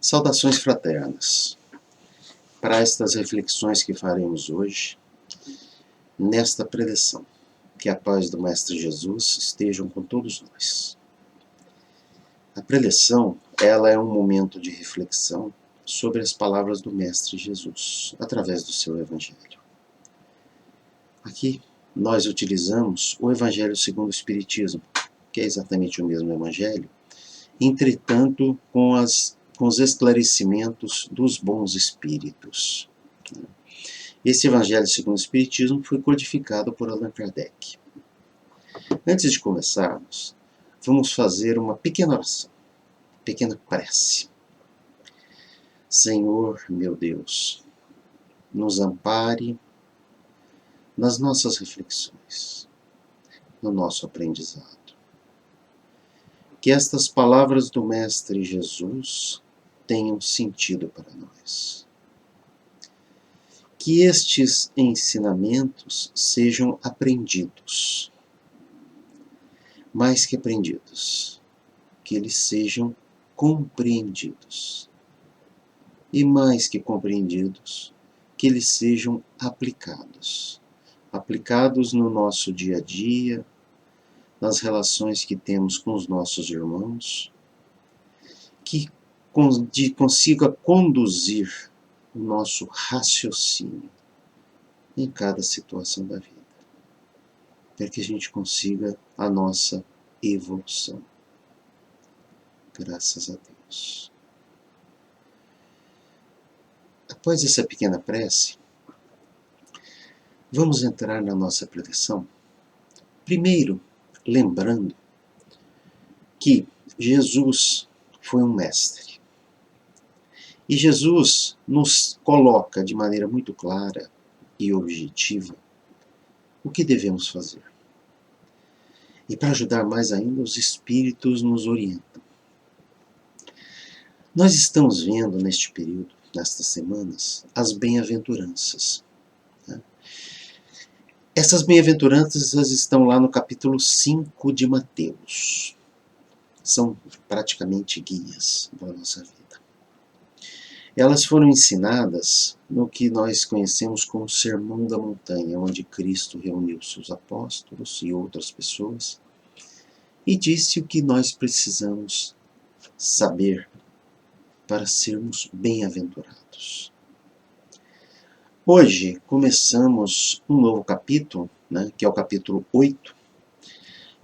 Saudações fraternas. Para estas reflexões que faremos hoje, nesta preleção, que a paz do Mestre Jesus estejam com todos nós. A preleção, ela é um momento de reflexão sobre as palavras do Mestre Jesus, através do seu Evangelho. Aqui, nós utilizamos o Evangelho segundo o Espiritismo, que é exatamente o mesmo Evangelho, entretanto, com os esclarecimentos dos bons espíritos. Esse Evangelho segundo o Espiritismo foi codificado por Allan Kardec. Antes de começarmos, vamos fazer uma pequena oração, pequena prece. Senhor, meu Deus, nos ampare nas nossas reflexões, no nosso aprendizado. Que estas palavras do Mestre Jesus tenham sentido para nós. Que estes ensinamentos sejam aprendidos. Mais que aprendidos, que eles sejam compreendidos. E mais que compreendidos, que eles sejam aplicados. Aplicados no nosso dia a dia, nas relações que temos com os nossos irmãos, que consiga conduzir o nosso raciocínio em cada situação da vida, para que a gente consiga a nossa evolução. Graças a Deus. Após essa pequena prece, vamos entrar na nossa preleção. Primeiro, lembrando que Jesus foi um mestre. E Jesus nos coloca de maneira muito clara e objetiva o que devemos fazer. E para ajudar mais ainda, os Espíritos nos orientam. Nós estamos vendo neste período, nestas semanas, as bem-aventuranças. Essas bem-aventuranças estão lá no capítulo 5 de Mateus. São praticamente guias para a nossa vida. Elas foram ensinadas no que nós conhecemos como Sermão da Montanha, onde Cristo reuniu seus apóstolos e outras pessoas e disse o que nós precisamos saber para sermos bem-aventurados. Hoje começamos um novo capítulo, que é o capítulo 8,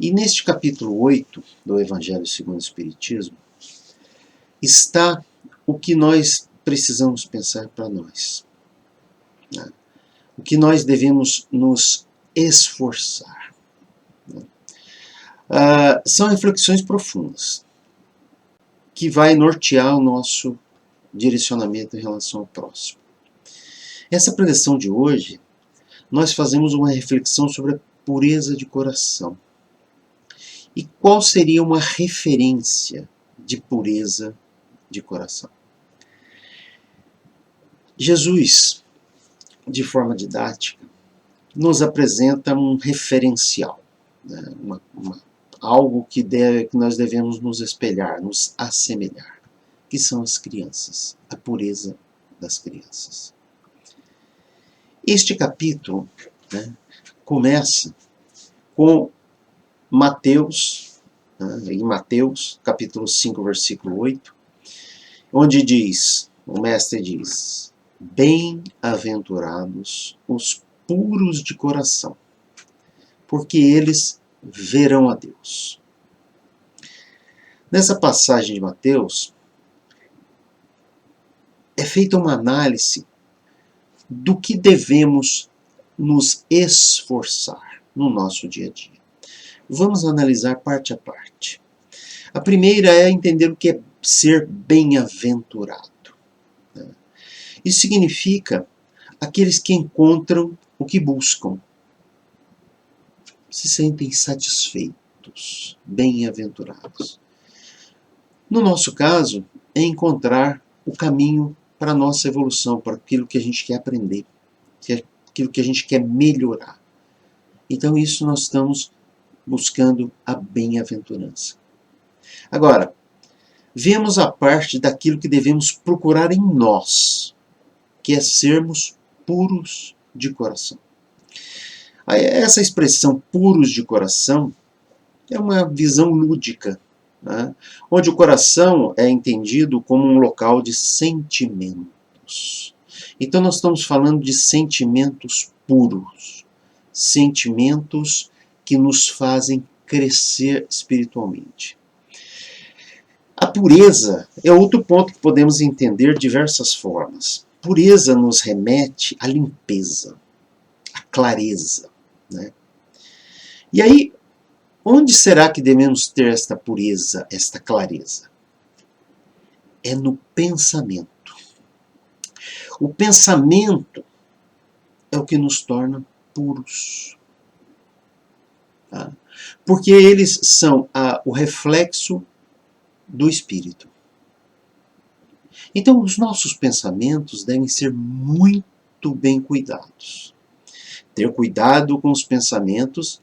e neste capítulo 8 do Evangelho segundo o Espiritismo está o que nós precisamos pensar para nós. O que nós devemos nos esforçar. São reflexões profundas que vai nortear o nosso direcionamento em relação ao próximo. Essa preleção de hoje, nós fazemos uma reflexão sobre a pureza de coração. E qual seria uma referência de pureza de coração? Jesus, de forma didática, nos apresenta um referencial, algo que nós devemos nos espelhar, nos assemelhar, que são as crianças, a pureza das crianças. Este capítulo começa com Mateus, em Mateus, capítulo 5, versículo 8, onde o mestre diz: bem-aventurados os puros de coração, porque eles verão a Deus. Nessa passagem de Mateus, é feita uma análise do que devemos nos esforçar no nosso dia a dia. Vamos analisar parte a parte. A primeira é entender o que é ser bem-aventurado. Isso significa aqueles que encontram o que buscam, se sentem satisfeitos, bem-aventurados. No nosso caso, é encontrar o caminho para a nossa evolução, para aquilo que a gente quer aprender, aquilo que a gente quer melhorar. Então, isso nós estamos buscando a bem-aventurança. Agora, vemos a parte daquilo que devemos procurar em nós, que é sermos puros de coração. Essa expressão puros de coração é uma visão lúdica, né? Onde o coração é entendido como um local de sentimentos. Então nós estamos falando de sentimentos puros, sentimentos que nos fazem crescer espiritualmente. A pureza é outro ponto que podemos entender de diversas formas. Pureza nos remete à limpeza, à clareza, né? E aí, onde será que devemos ter esta pureza, esta clareza? É no pensamento. O pensamento é o que nos torna puros. Tá? Porque eles são o reflexo do Espírito. Então, os nossos pensamentos devem ser muito bem cuidados. Ter cuidado com os pensamentos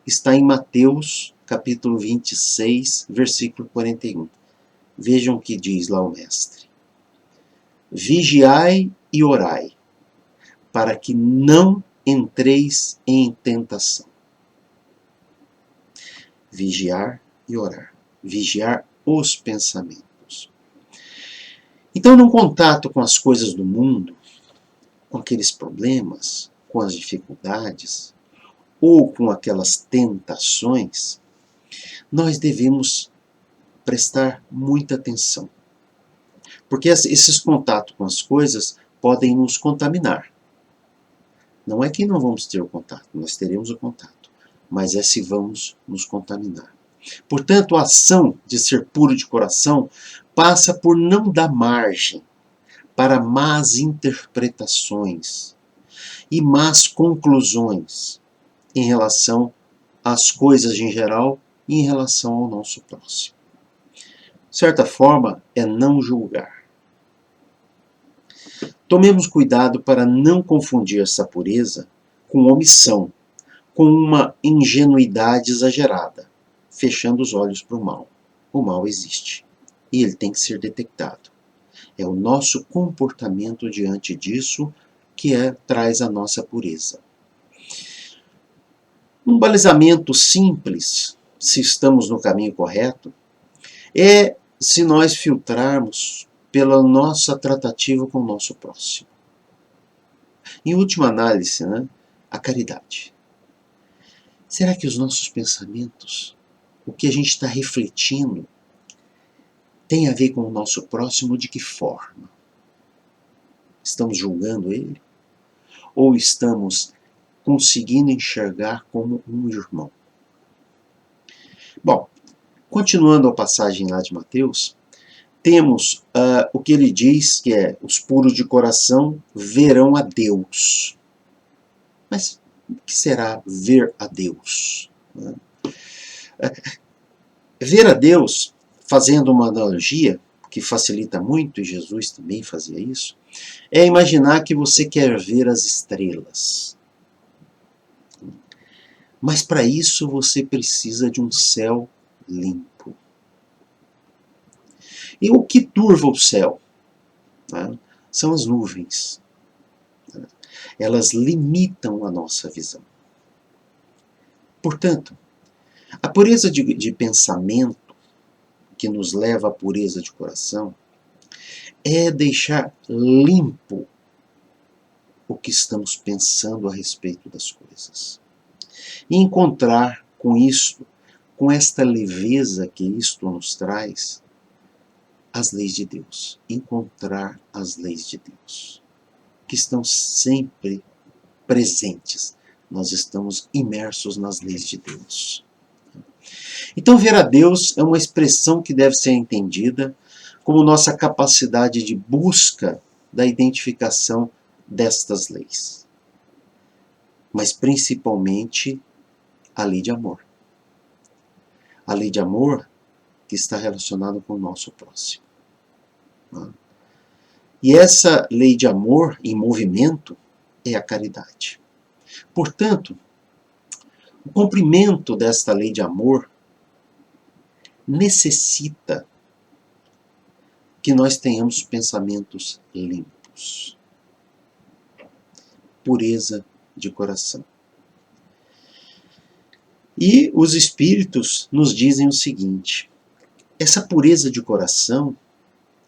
está em Mateus, capítulo 26, versículo 41. Vejam o que diz lá o mestre. Vigiai e orai, para que não entreis em tentação. Vigiar e orar. Vigiar os pensamentos. Então, no contato com as coisas do mundo, com aqueles problemas, com as dificuldades, ou com aquelas tentações, nós devemos prestar muita atenção. Porque esses contatos com as coisas podem nos contaminar. Não é que não vamos ter o contato, nós teremos o contato, mas é se vamos nos contaminar. Portanto, a ação de ser puro de coração passa por não dar margem para más interpretações e más conclusões em relação às coisas em geral e em relação ao nosso próximo. De certa forma, é não julgar. Tomemos cuidado para não confundir essa pureza com omissão, com uma ingenuidade exagerada, fechando os olhos para o mal. O mal existe e ele tem que ser detectado. É o nosso comportamento diante disso que traz a nossa pureza. Um balizamento simples, se estamos no caminho correto, é se nós filtrarmos pela nossa tratativa com o nosso próximo. Em última análise, né, a caridade. Será que os nossos pensamentos, o que a gente está refletindo, tem a ver com o nosso próximo de que forma? Estamos julgando ele? Ou estamos conseguindo enxergar como um irmão? Bom, continuando a passagem lá de Mateus, temos o que ele diz que é: os puros de coração verão a Deus. Mas o que será ver a Deus? Ver a Deus, fazendo uma analogia, que facilita muito, e Jesus também fazia isso, é imaginar que você quer ver as estrelas. Mas para isso você precisa de um céu limpo. E o que turva o céu? Né? São as nuvens. Elas limitam a nossa visão. Portanto, a pureza de pensamento, que nos leva à pureza de coração, é deixar limpo o que estamos pensando a respeito das coisas. E encontrar com isto, com esta leveza que isto nos traz, as leis de Deus. Encontrar as leis de Deus, que estão sempre presentes. Nós estamos imersos nas leis de Deus. Então, ver a Deus é uma expressão que deve ser entendida como nossa capacidade de busca da identificação destas leis. Mas principalmente a lei de amor. A lei de amor que está relacionada com o nosso próximo. E essa lei de amor em movimento é a caridade. Portanto, o cumprimento desta lei de amor necessita que nós tenhamos pensamentos limpos. Pureza de coração. E os espíritos nos dizem o seguinte: essa pureza de coração,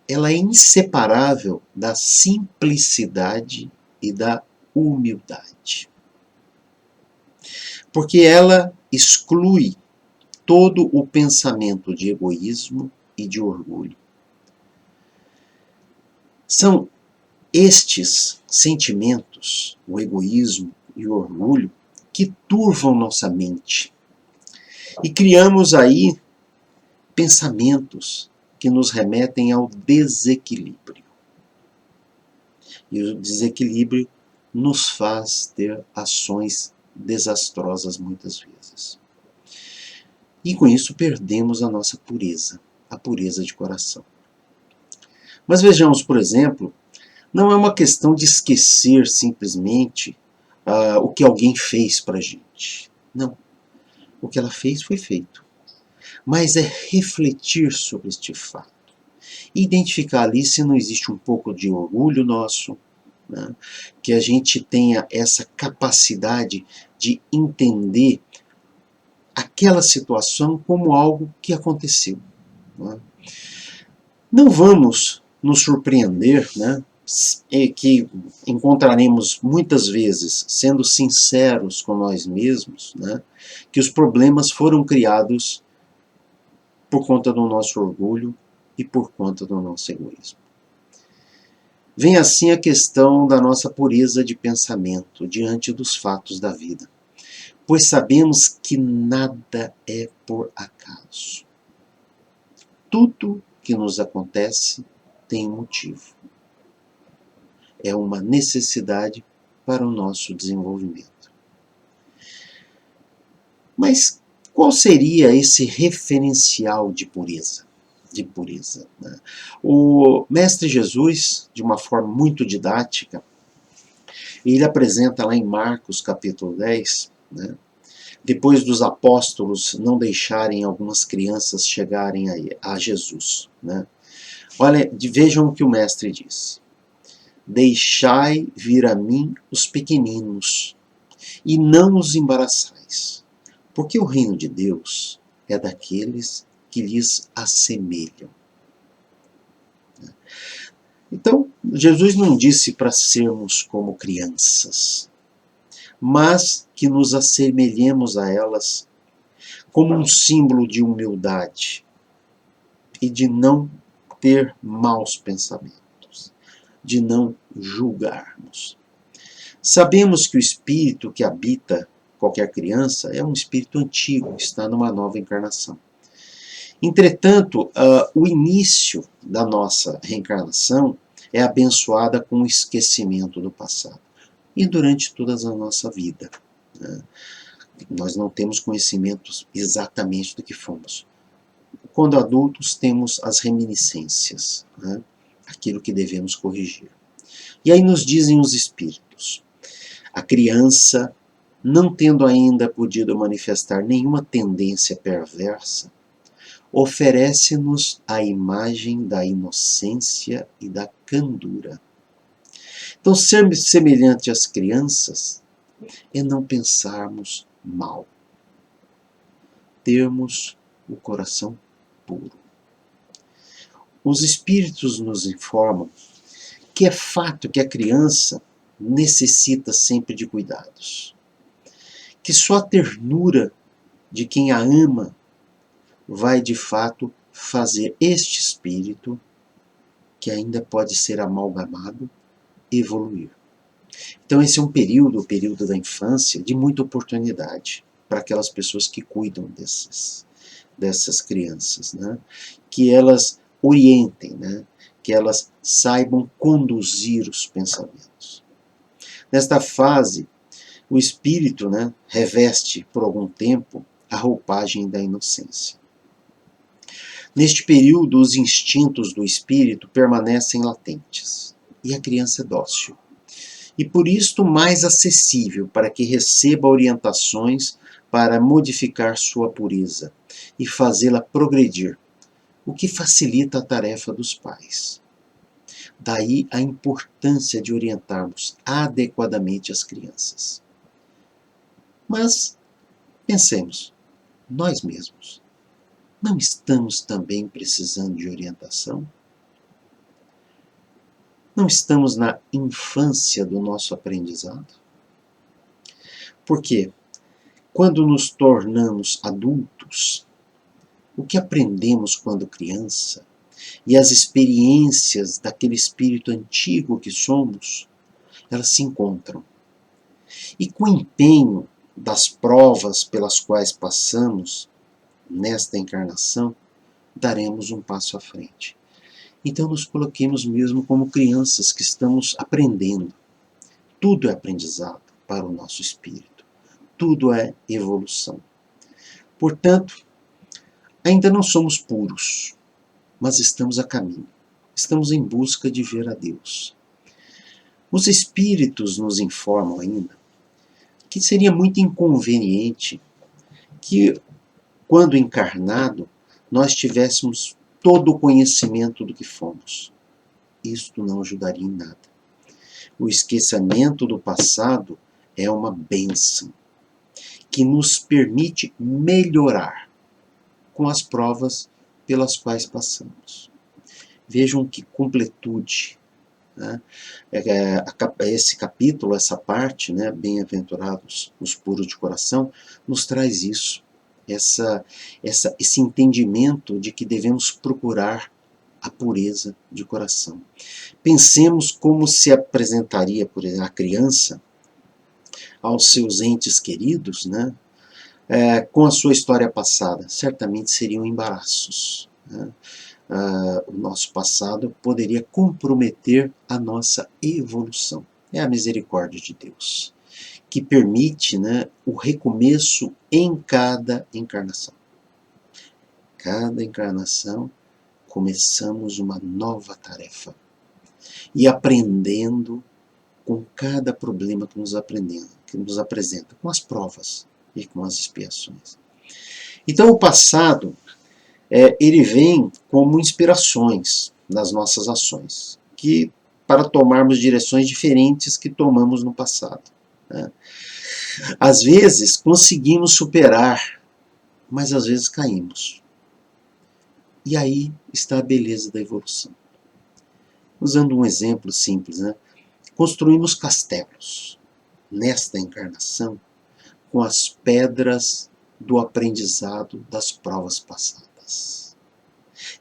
ela é inseparável da simplicidade e da humildade. Porque ela exclui todo o pensamento de egoísmo e de orgulho. São estes sentimentos, o egoísmo e o orgulho, que turvam nossa mente. E criamos aí pensamentos que nos remetem ao desequilíbrio. E o desequilíbrio nos faz ter ações desastrosas muitas vezes. E com isso perdemos a nossa pureza, a pureza de coração. Mas vejamos, por exemplo, não é uma questão de esquecer simplesmente o que alguém fez para a gente. Não. O que ela fez foi feito. Mas é refletir sobre este fato. Identificar ali se não existe um pouco de orgulho nosso, né? Que a gente tenha essa capacidade de entender aquela situação como algo que aconteceu. Né? Não vamos nos surpreender, né? Que encontraremos muitas vezes, sendo sinceros com nós mesmos, né? Que os problemas foram criados por conta do nosso orgulho e por conta do nosso egoísmo. Vem assim a questão da nossa pureza de pensamento diante dos fatos da vida, pois sabemos que nada é por acaso. Tudo que nos acontece tem um motivo. É uma necessidade para o nosso desenvolvimento. Mas qual seria esse referencial de pureza? Né? O Mestre Jesus, de uma forma muito didática, ele apresenta lá em Marcos capítulo 10, né, depois dos apóstolos não deixarem algumas crianças chegarem a Jesus. Né? Olha, vejam o que o Mestre diz. Deixai vir a mim os pequeninos, e não os embaraçais, porque o reino de Deus é daqueles que lhes assemelham. Então, Jesus não disse para sermos como crianças, mas que nos assemelhemos a elas como um símbolo de humildade e de não ter maus pensamentos, de não julgarmos. Sabemos que o espírito que habita qualquer criança é um espírito antigo, está numa nova encarnação. Entretanto, o início da nossa reencarnação é abençoada com o esquecimento do passado. E durante toda a nossa vida. Né? Nós não temos conhecimentos exatamente do que fomos. Quando adultos, temos as reminiscências, né? Aquilo que devemos corrigir. E aí nos dizem os espíritos, a criança, não tendo ainda podido manifestar nenhuma tendência perversa, oferece-nos a imagem da inocência e da candura. Então, ser semelhante às crianças é não pensarmos mal, termos o coração puro. Os espíritos nos informam que é fato que a criança necessita sempre de cuidados, que só a ternura de quem a ama vai de fato fazer este espírito, que ainda pode ser amalgamado, evoluir. Então esse é um período, o período da infância, de muita oportunidade para aquelas pessoas que cuidam dessas crianças, né? Que elas orientem, né? Que elas saibam conduzir os pensamentos. Nesta fase, o espírito, né, reveste por algum tempo a roupagem da inocência. Neste período, os instintos do espírito permanecem latentes e a criança é dócil. E por isto mais acessível para que receba orientações para modificar sua pureza e fazê-la progredir o que facilita a tarefa dos pais. Daí a importância de orientarmos adequadamente as crianças. Mas pensemos, nós mesmos, não estamos também precisando de orientação? Não estamos na infância do nosso aprendizado? Porque quando nos tornamos adultos, o que aprendemos quando criança e as experiências daquele espírito antigo que somos, elas se encontram. E com o empenho das provas pelas quais passamos nesta encarnação, daremos um passo à frente. Então nos coloquemos mesmo como crianças que estamos aprendendo. Tudo é aprendizado para o nosso espírito. Tudo é evolução. Portanto, ainda não somos puros, mas estamos a caminho. Estamos em busca de ver a Deus. Os espíritos nos informam ainda que seria muito inconveniente que, quando encarnado, nós tivéssemos todo o conhecimento do que fomos. Isto não ajudaria em nada. O esquecimento do passado é uma bênção que nos permite melhorar com as provas pelas quais passamos. Vejam que completude, né? Esse capítulo, essa parte, né, bem-aventurados os puros de coração, nos traz isso, esse entendimento de que devemos procurar a pureza de coração. Pensemos como se apresentaria, por exemplo, a criança aos seus entes queridos, né, com a sua história passada. Certamente seriam embaraços, né? O nosso passado poderia comprometer a nossa evolução. É a misericórdia de Deus, que permite, né, o recomeço em cada encarnação. Cada encarnação começamos uma nova tarefa e aprendendo com cada problema que nos apresenta, com as provas e com as expiações. Então o passado, ele vem como inspirações nas nossas ações, que para tomarmos direções diferentes que tomamos no passado, né? Às vezes conseguimos superar, mas às vezes caímos. E aí está a beleza da evolução. Usando um exemplo simples, né? Construímos castelos nesta encarnação com as pedras do aprendizado das provas passadas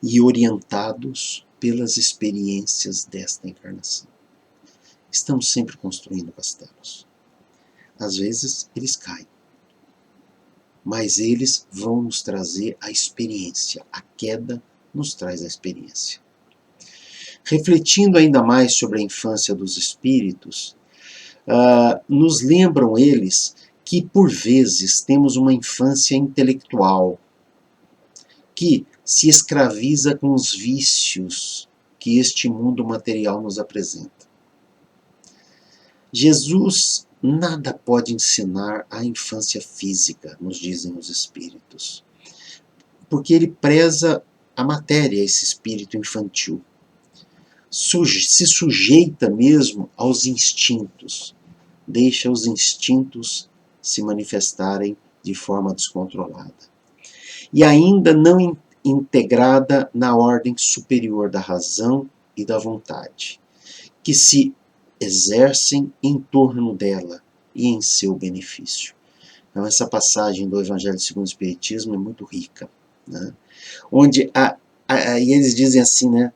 e orientados pelas experiências desta encarnação. Estamos sempre construindo castelos. Às vezes eles caem, mas eles vão nos trazer a experiência. A queda nos traz a experiência. Refletindo ainda mais sobre a infância dos espíritos, nos lembram eles que, por vezes, temos uma infância intelectual que se escraviza com os vícios que este mundo material nos apresenta. Jesus nada pode ensinar à infância física, nos dizem os espíritos, porque ele preza a matéria, esse espírito infantil. Se sujeita mesmo aos instintos, deixa os instintos se manifestarem de forma descontrolada. E ainda não integrada na ordem superior da razão e da vontade, que se exercem em torno dela e em seu benefício. Então essa passagem do Evangelho segundo o Espiritismo é muito rica, né? Onde e eles dizem assim, né?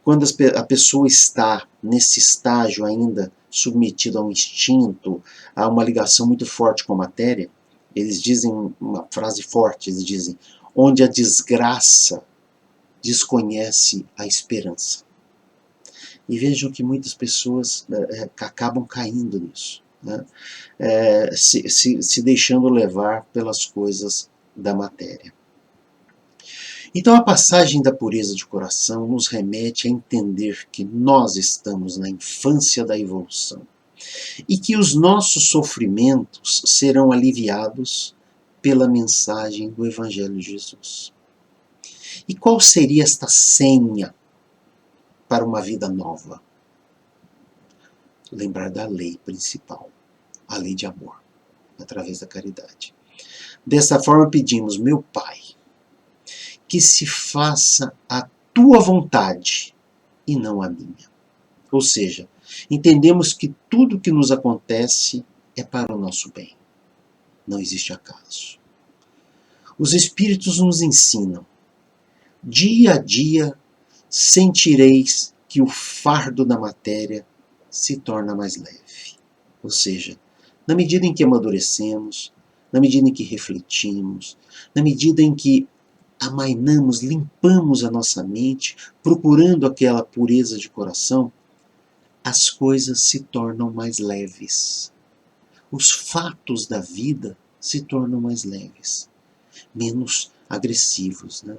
Quando a pessoa está nesse estágio ainda submetida a um instinto, a uma ligação muito forte com a matéria, eles dizem uma frase forte, eles dizem, onde a desgraça desconhece a esperança. E vejam que muitas pessoas acabam caindo nisso, né? Se deixando levar pelas coisas da matéria. Então a passagem da pureza de coração nos remete a entender que nós estamos na infância da evolução e que os nossos sofrimentos serão aliviados pela mensagem do Evangelho de Jesus. E qual seria esta senha para uma vida nova? Lembrar da lei principal, a lei de amor, através da caridade. Dessa forma pedimos, meu Pai, que se faça a tua vontade e não a minha. Ou seja, entendemos que tudo que nos acontece é para o nosso bem. Não existe acaso. Os Espíritos nos ensinam, dia a dia sentireis que o fardo da matéria se torna mais leve. Ou seja, na medida em que amadurecemos, na medida em que refletimos, na medida em que amainamos, limpamos a nossa mente, procurando aquela pureza de coração, as coisas se tornam mais leves. Os fatos da vida se tornam mais leves, menos agressivos, né?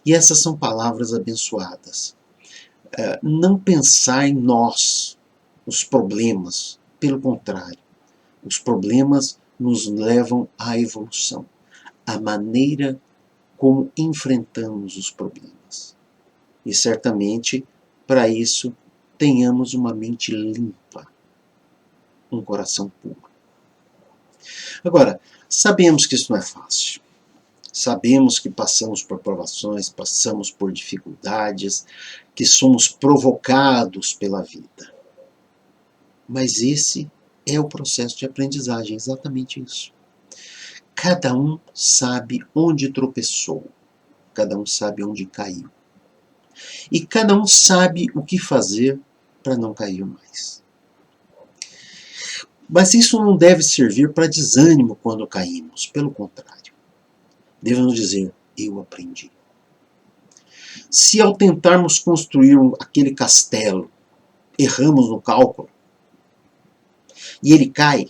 E essas são palavras abençoadas. Não pensar em nós, os problemas, pelo contrário, os problemas nos levam à evolução, à maneira como enfrentamos os problemas. E certamente, para isso, tenhamos uma mente limpa, um coração puro. Agora, sabemos que isso não é fácil. Sabemos que passamos por provações, passamos por dificuldades, que somos provocados pela vida. Mas esse é o processo de aprendizagem, exatamente isso. Cada um sabe onde tropeçou, cada um sabe onde caiu. E cada um sabe o que fazer para não cair mais. Mas isso não deve servir para desânimo quando caímos, pelo contrário. Devemos dizer, eu aprendi. Se ao tentarmos construir aquele castelo, erramos no cálculo, e ele cai,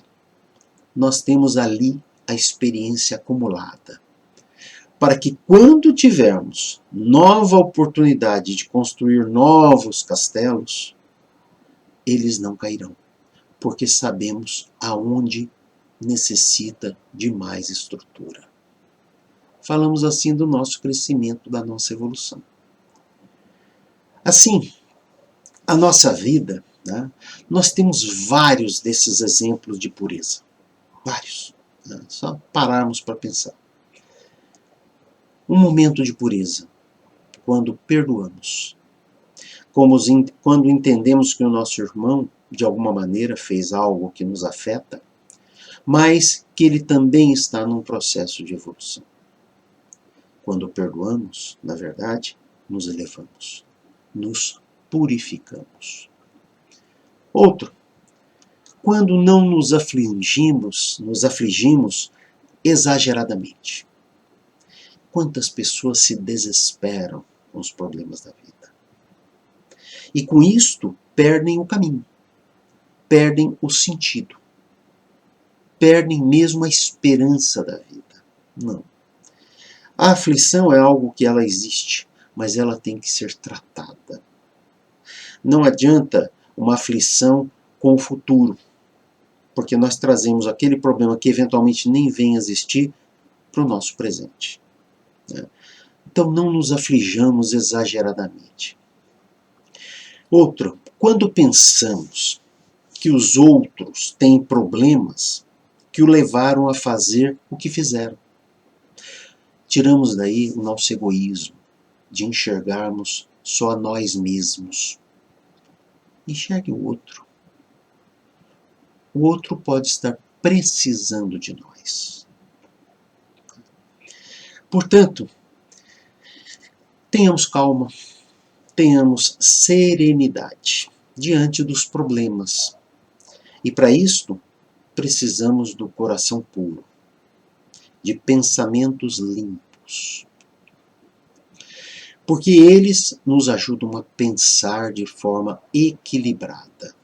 nós temos ali a experiência acumulada. Para que quando tivermos nova oportunidade de construir novos castelos, eles não cairão, porque sabemos aonde necessita de mais estrutura. Falamos assim do nosso crescimento, da nossa evolução. Assim, a nossa vida, né, nós temos vários desses exemplos de pureza. Vários. Né, só pararmos para pensar. Um momento de pureza, quando perdoamos. Quando entendemos que o nosso irmão, de alguma maneira, fez algo que nos afeta, mas que ele também está num processo de evolução. Quando perdoamos, na verdade, nos elevamos, nos purificamos. Outro, quando não nos afligimos exageradamente. Quantas pessoas se desesperam com os problemas da vida? E com isto perdem o caminho, perdem o sentido, perdem mesmo a esperança da vida. Não. A aflição é algo que ela existe, mas ela tem que ser tratada. Não adianta uma aflição com o futuro, porque nós trazemos aquele problema que eventualmente nem vem a existir para o nosso presente. Então não nos aflijamos exageradamente. Outro, quando pensamos que os outros têm problemas que o levaram a fazer o que fizeram, tiramos daí o nosso egoísmo, de enxergarmos só a nós mesmos. Enxergue o outro. O outro pode estar precisando de nós. Portanto, tenhamos calma, tenhamos serenidade diante dos problemas. E para isto, precisamos do coração puro, de pensamentos limpos. Porque eles nos ajudam a pensar de forma equilibrada.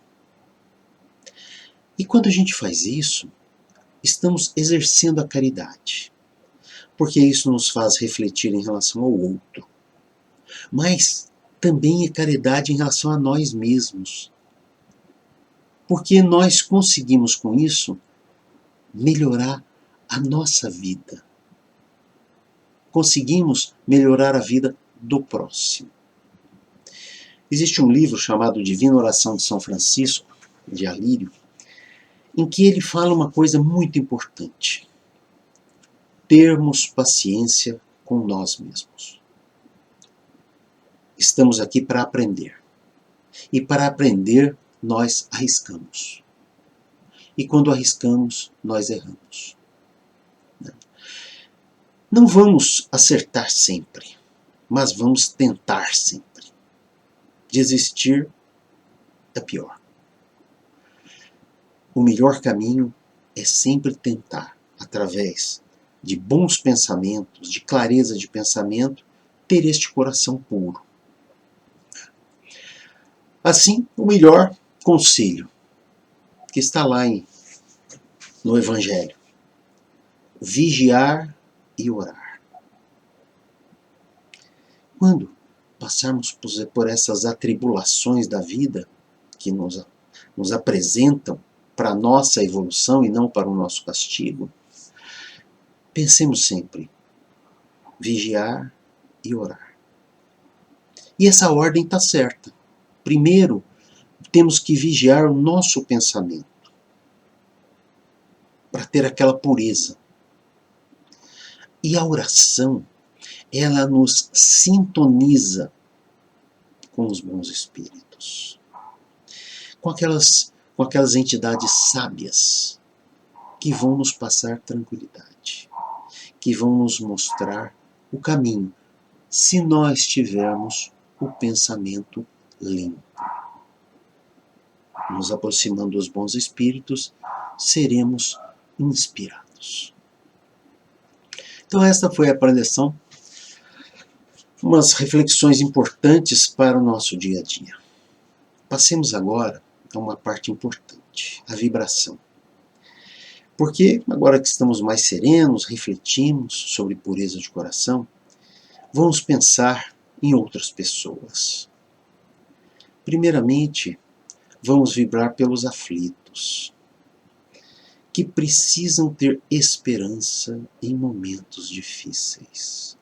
E quando a gente faz isso, estamos exercendo a caridade. Porque isso nos faz refletir em relação ao outro. Mas também é caridade em relação a nós mesmos. Porque nós conseguimos com isso melhorar a nossa vida. Conseguimos melhorar a vida do próximo. Existe um livro chamado Divina Oração de São Francisco, de Alírio, em que ele fala uma coisa muito importante: termos paciência com nós mesmos. Estamos aqui para aprender. E para aprender, nós arriscamos. E quando arriscamos, nós erramos. Não vamos acertar sempre, mas vamos tentar sempre. Desistir é pior. O melhor caminho é sempre tentar, através de bons pensamentos, de clareza de pensamento, ter este coração puro. Assim, o melhor conselho, que está lá no Evangelho: vigiar e orar. Quando passarmos por essas atribulações da vida, que nos apresentam para a nossa evolução e não para o nosso castigo, pensemos sempre: vigiar e orar. E essa ordem está certa. Primeiro, temos que vigiar o nosso pensamento, para ter aquela pureza. E a oração, ela nos sintoniza com os bons espíritos, com aquelas entidades sábias que vão nos passar tranquilidade, que vão nos mostrar o caminho, se nós tivermos o pensamento limpo. Nos aproximando dos bons espíritos, seremos inspirados. Então esta foi a preleção, umas reflexões importantes para o nosso dia a dia. Passemos agora a uma parte importante, a vibração. Porque agora que estamos mais serenos, refletimos sobre pureza de coração, vamos pensar em outras pessoas. Primeiramente, vamos vibrar pelos aflitos, que precisam ter esperança em momentos difíceis.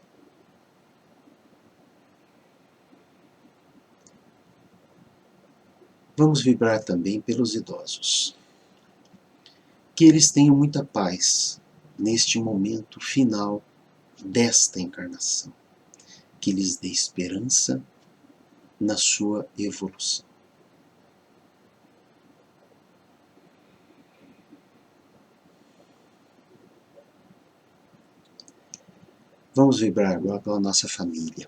Vamos vibrar também pelos idosos, que eles tenham muita paz neste momento final desta encarnação, que lhes dê esperança na sua evolução. Vamos vibrar agora pela nossa família,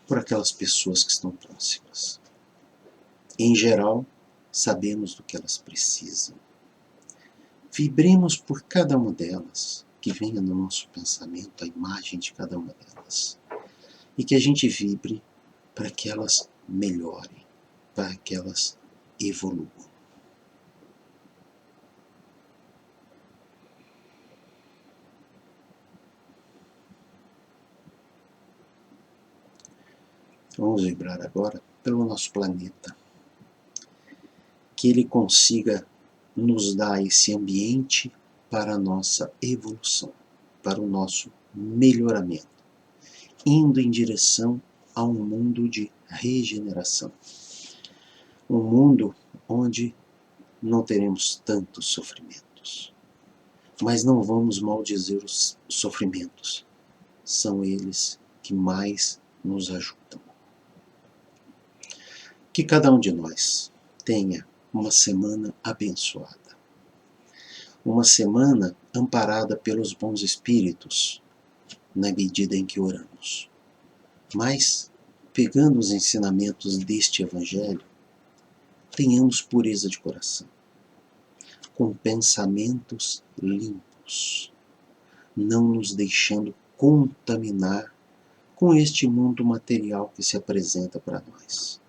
por aquelas pessoas que estão próximas. Em geral, sabemos do que elas precisam. Vibremos por cada uma delas, que venha no nosso pensamento a imagem de cada uma delas. E que a gente vibre para que elas melhorem, para que elas evoluam. Vamos vibrar agora pelo nosso planeta. Que ele consiga nos dar esse ambiente para a nossa evolução, para o nosso melhoramento, indo em direção a um mundo de regeneração. Um mundo onde não teremos tantos sofrimentos. Mas não vamos maldizer os sofrimentos. São eles que mais nos ajudam. Que cada um de nós tenha uma semana abençoada. Uma semana amparada pelos bons espíritos, na medida em que oramos. Mas, pegando os ensinamentos deste Evangelho, tenhamos pureza de coração, com pensamentos limpos, não nos deixando contaminar com este mundo material que se apresenta para nós.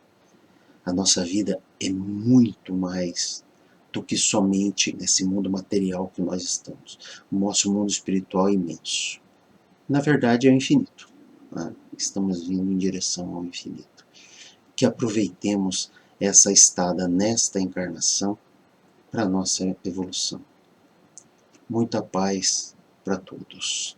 A nossa vida é muito mais do que somente nesse mundo material que nós estamos. O nosso mundo espiritual é imenso. Na verdade, é o infinito. Estamos vindo em direção ao infinito. Que aproveitemos essa estada nesta encarnação para a nossa evolução. Muita paz para todos.